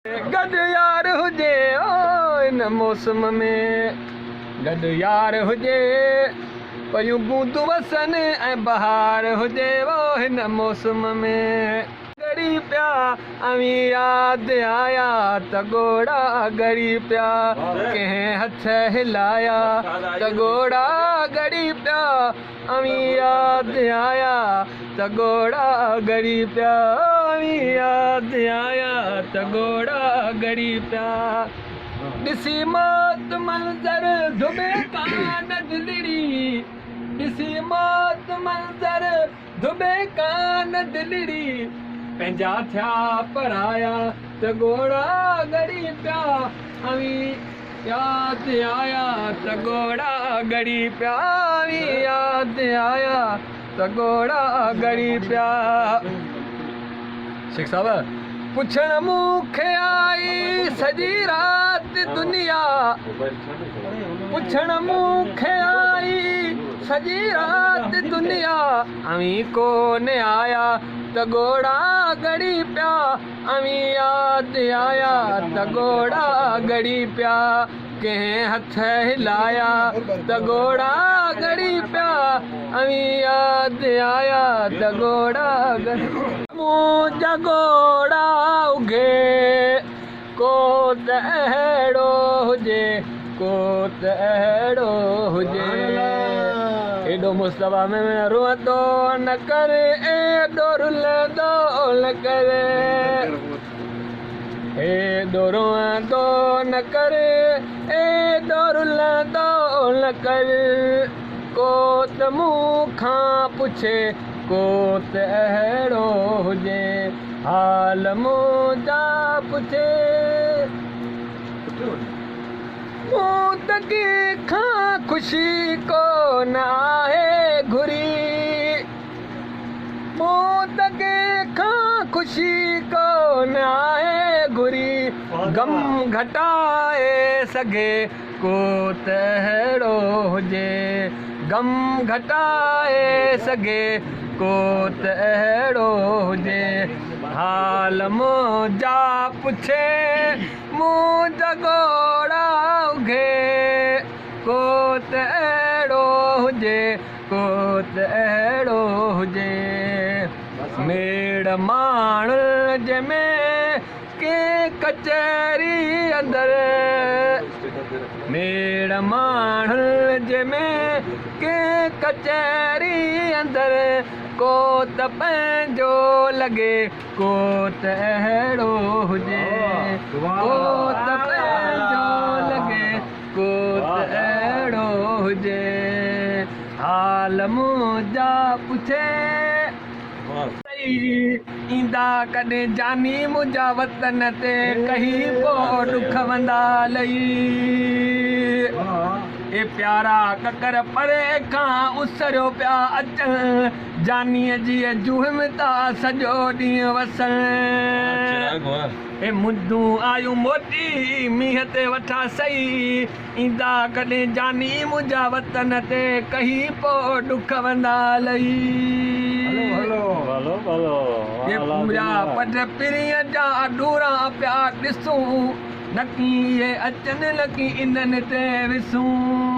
गॾु यार हुजे ओ इन मौसम में, गॾु यार हुजे पयूं बूंदूं वसनि ऐं बहार हुजे वो हिन मौसम में। गड़ी पिया अवी यादि आया त ॻोड़ा गड़ी पिया, कंहिं हथ हिलाया त ॻोड़ा गड़ी पिया, अवी यादि आया त ॻोड़ा गड़ी पिया, अवी यादि आया त ॻोड़ा गड़ी पिया। ॾिसी मौत मंज़र धुबे कान दिलड़ी, ॾिसी मौत मंज़र धुबे कान दिलड़ी, पंहिंजा थिया पराया त ॻोड़ा गड़ी पिया, अवी यादि आया त ॻोड़ा गड़ी पिया, अवी यादि आया त ॻोड़ा गड़ी पिया। शेख साहब पुछण मूंखे आई सॼी राति दुनिया, पुछण मूंखे आई सॼी राति दुनिया, अवी कोन आया त ॻोड़ा गड़ी पिया, अवी यादि आया त ॻोड़ा गड़ी पिया, कंहिं हथ हिलाया त ॻोड़ा गड़ी पिया, अवी यादि आया त ॻोड़ा गड़ी पिया। मुंहिंजा ॻोड़ा उघे को त अहिड़ो हुजे, को त अहिड़ो हुजे, एॾो मुस्तफ़ा में रोअंदो न करे, एॾो रुलंदो न करे, एॾो रोअंदो न करे, एॾो रुलंदो न करे, को त मूंखां पुछे, को त अहिड़ो हुजे, हाल मुंहिंजा पुछे, मूं त कंहिंखां ख़ुशी कोन आहे घुरी, मूं त कंहिंखां ख़ुशी कोन आहे घुरी, गम घटाए सघे को त अहिड़ो हुजे, गम घटाए सघे को त अहिड़ो हुजे, हाल मुंहिंजा पुछे, मुंहिंजा ॻोड़ा उघे, को त अहिड़ो हुजे, को त अहिड़ो हुजे। मेड़ माण जंहिंमें कंहिं कचहरी अंदरि, मेड़ माण जंहिंमें कंहिं कचहरी अंदरि, को त पंहिंजो लॻे, को त अहिड़ो हुजे, को त पंहिंजो लॻे, को त अहिड़ो हुजे, हाल मुंहिंजा पुछे, ईंदा कॾहिं जानी मुंहिंजा वतन ते, कहीं पोइ ॾुख वंदा लही, ए प्यारा ककर परे खां उसरियो पिया अचनि, जानीअ जी जुहिम था सॼो ॾींहुं वसनि, ए मुंदूं आयूं मोटी मींहं ते वठा सही, ईंदा कॾहिं जानी मुंहिंजा वतन ते, कहीं पोइ ॾुख वंदा लही, ये पूरा पट पिरीअ जा डूरा पिया ॾिसूं, नकी ये अचनि लकी इन्हनि ते विसूं।